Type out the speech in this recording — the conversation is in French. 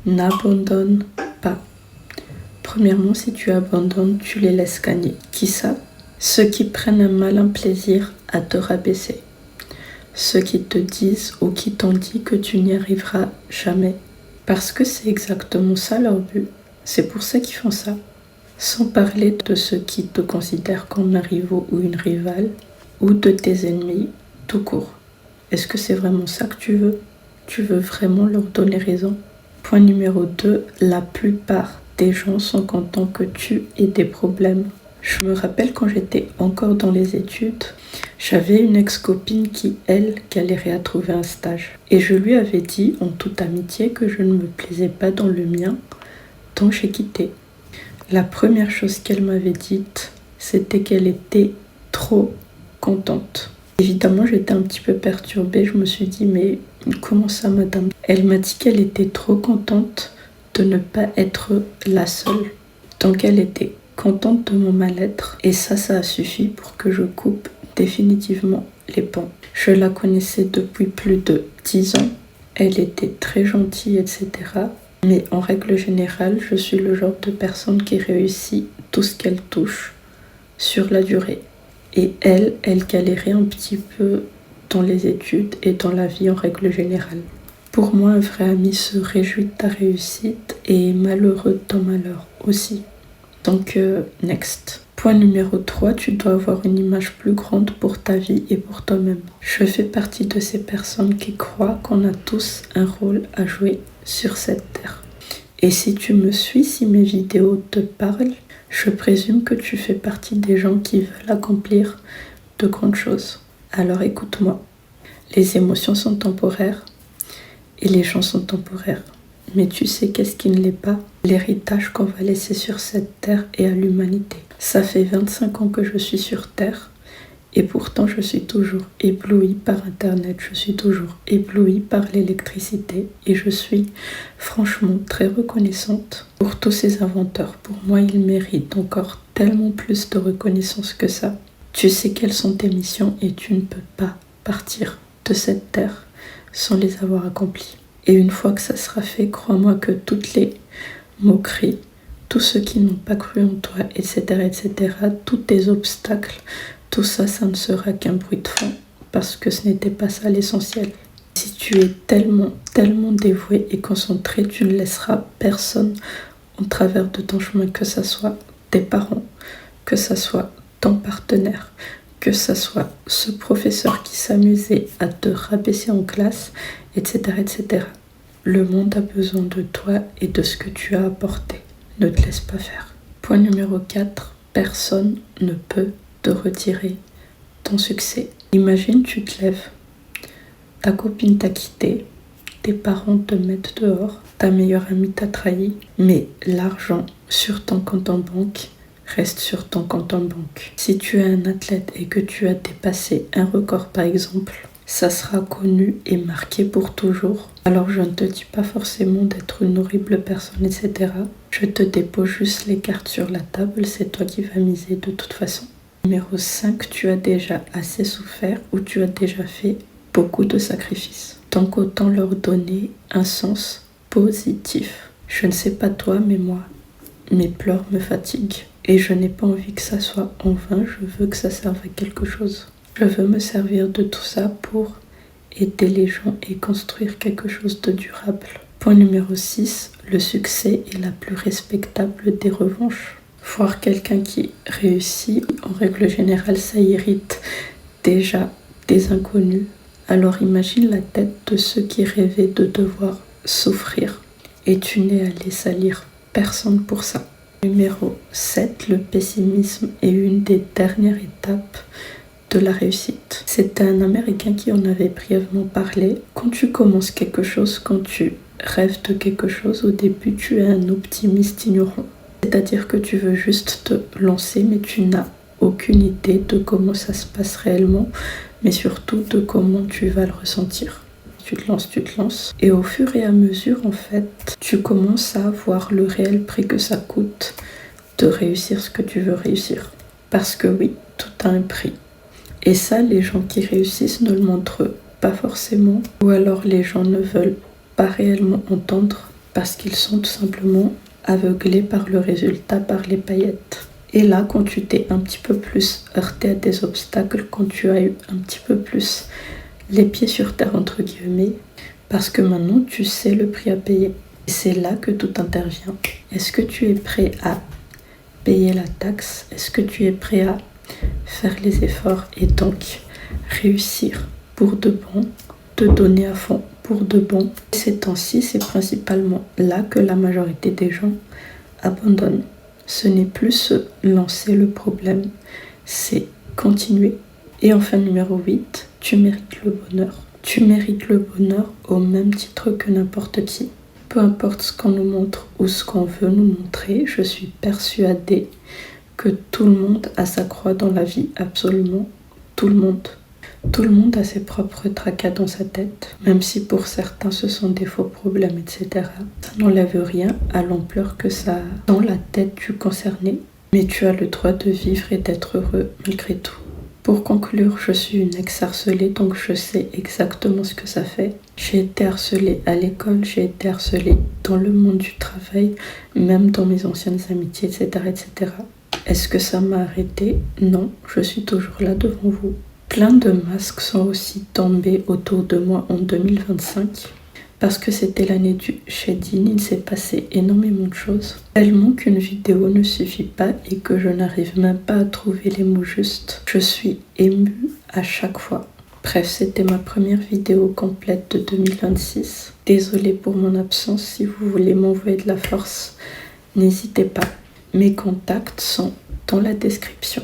N'abandonne pas. Premièrement, si tu abandonnes, tu les laisses gagner. Qui ça? Ceux qui prennent un malin plaisir à te rabaisser. Ceux qui te disent ou qui t'ont dit que tu n'y arriveras jamais. Parce que c'est exactement ça leur but. C'est pour ça qu'ils font ça. Sans parler de ceux qui te considèrent comme un rivaux ou une rivale, ou de tes ennemis, tout court. Est-ce que c'est vraiment ça que tu veux? Tu veux vraiment leur donner raison? Point numéro 2, la plupart des gens sont contents que tu aies des problèmes. Je me rappelle quand j'étais encore dans les études, j'avais une ex-copine qui, elle, galérait à trouver un stage. Et je lui avais dit, en toute amitié, que je ne me plaisais pas dans le mien, donc j'ai quitté. La première chose qu'elle m'avait dite, c'était qu'elle était trop contente. Évidemment, j'étais un petit peu perturbée. Je me suis dit, mais comment ça, madame? Elle m'a dit qu'elle était trop contente de ne pas être la seule. Donc, elle était contente de mon mal-être. Et ça a suffi pour que je coupe définitivement les ponts. Je la connaissais depuis plus de 10 ans. Elle était très gentille, etc. Mais en règle générale, je suis le genre de personne qui réussit tout ce qu'elle touche sur la durée. Et elle galérait un petit peu dans les études et dans la vie en règle générale. Pour moi, un vrai ami se réjouit de ta réussite et est malheureux de ton malheur aussi. Donc, next. Point numéro 3, tu dois avoir une image plus grande pour ta vie et pour toi-même. Je fais partie de ces personnes qui croient qu'on a tous un rôle à jouer sur cette terre. Et si tu me suis, si mes vidéos te parlent, je présume que tu fais partie des gens qui veulent accomplir de grandes choses. Alors écoute-moi, les émotions sont temporaires et les gens sont temporaires. Mais tu sais qu'est-ce qui ne l'est pas? L'héritage qu'on va laisser sur cette terre et à l'humanité. Ça fait 25 ans que je suis sur terre et pourtant je suis toujours éblouie par Internet, je suis toujours éblouie par l'électricité et je suis franchement très reconnaissante pour tous ces inventeurs. Pour moi, ils méritent encore tellement plus de reconnaissance que ça. Tu sais quelles sont tes missions et tu ne peux pas partir de cette terre sans les avoir accomplies. Et une fois que ça sera fait, crois-moi que toutes les moqueries, tous ceux qui n'ont pas cru en toi, etc., tous tes obstacles, tout ça, ça ne sera qu'un bruit de fond, parce que ce n'était pas ça l'essentiel. Si tu es tellement dévoué et concentré, tu ne laisseras personne en travers de ton chemin, que ça soit tes parents, que ça soit ton partenaire, que ça soit ce professeur qui s'amusait à te rabaisser en classe, etc. Le monde a besoin de toi et de ce que tu as apporté. Ne te laisse pas faire. Point numéro 4, personne ne peut te retirer ton succès. Imagine, tu te lèves, ta copine t'a quitté, tes parents te mettent dehors, ta meilleure amie t'a trahi, mais l'argent sur ton compte en banque reste sur ton compte en banque. Si tu es un athlète et que tu as dépassé un record par exemple, ça sera connu et marqué pour toujours. Alors je ne te dis pas forcément d'être une horrible personne, etc. Je te dépose juste les cartes sur la table, c'est toi qui vas miser de toute façon. Numéro 5, tu as déjà assez souffert ou tu as déjà fait beaucoup de sacrifices. Donc autant leur donner un sens positif. Je ne sais pas toi, mais moi, mes pleurs me fatiguent. Et je n'ai pas envie que ça soit en vain, je veux que ça serve à quelque chose. Je veux me servir de tout ça pour aider les gens et construire quelque chose de durable. Point numéro 6, le succès est la plus respectable des revanches. Voir quelqu'un qui réussit, en règle générale, ça irrite déjà des inconnus. Alors imagine la tête de ceux qui rêvaient de devoir souffrir. Et tu n'es allé salir personne pour ça. Numéro 7, le pessimisme est une des dernières étapes de la réussite. C'était un Américain qui en avait brièvement parlé. Quand tu commences quelque chose, quand tu rêves de quelque chose, au début tu es un optimiste ignorant. C'est-à-dire que tu veux juste te lancer, mais tu n'as aucune idée de comment ça se passe réellement, mais surtout de comment tu vas le ressentir. Tu te lances. Et au fur et à mesure, en fait, tu commences à voir le réel prix que ça coûte de réussir ce que tu veux réussir. Parce que oui, tout a un prix. Et ça, les gens qui réussissent ne le montrent pas forcément. Ou alors les gens ne veulent pas réellement entendre parce qu'ils sont tout simplement aveuglés par le résultat, par les paillettes. Et là, quand tu t'es un petit peu plus heurté à des obstacles, quand tu as eu un petit peu plus les pieds sur terre, entre guillemets, parce que maintenant, tu sais le prix à payer. Et c'est là que tout intervient. Est-ce que tu es prêt à payer la taxe? Est-ce que tu es prêt à faire les efforts et donc réussir pour de bon, te donner à fond pour de bon? Ces temps-ci, c'est principalement là que la majorité des gens abandonnent. Ce n'est plus se lancer le problème, c'est continuer. Et enfin, numéro 8, tu mérites le bonheur. Tu mérites le bonheur au même titre que n'importe qui. Peu importe ce qu'on nous montre ou ce qu'on veut nous montrer, je suis persuadée que tout le monde a sa croix dans la vie, absolument tout le monde. Tout le monde a ses propres tracas dans sa tête, même si pour certains ce sont des faux problèmes, etc. Ça n'enlève rien à l'ampleur que ça a dans la tête du concerné, mais tu as le droit de vivre et d'être heureux malgré tout. Pour conclure, je suis une ex-harcelée, donc je sais exactement ce que ça fait. J'ai été harcelée à l'école, j'ai été harcelée dans le monde du travail, même dans mes anciennes amitiés, etc. etc. Est-ce que ça m'a arrêtée? Non, je suis toujours là devant vous. Plein de masques sont aussi tombés autour de moi en 2025. Parce que c'était l'année du shedding, il s'est passé énormément de choses. Tellement qu'une vidéo ne suffit pas et que je n'arrive même pas à trouver les mots justes. Je suis émue à chaque fois. Bref, c'était ma première vidéo complète de 2026. Désolée pour mon absence, si vous voulez m'envoyer de la force, n'hésitez pas. Mes contacts sont dans la description.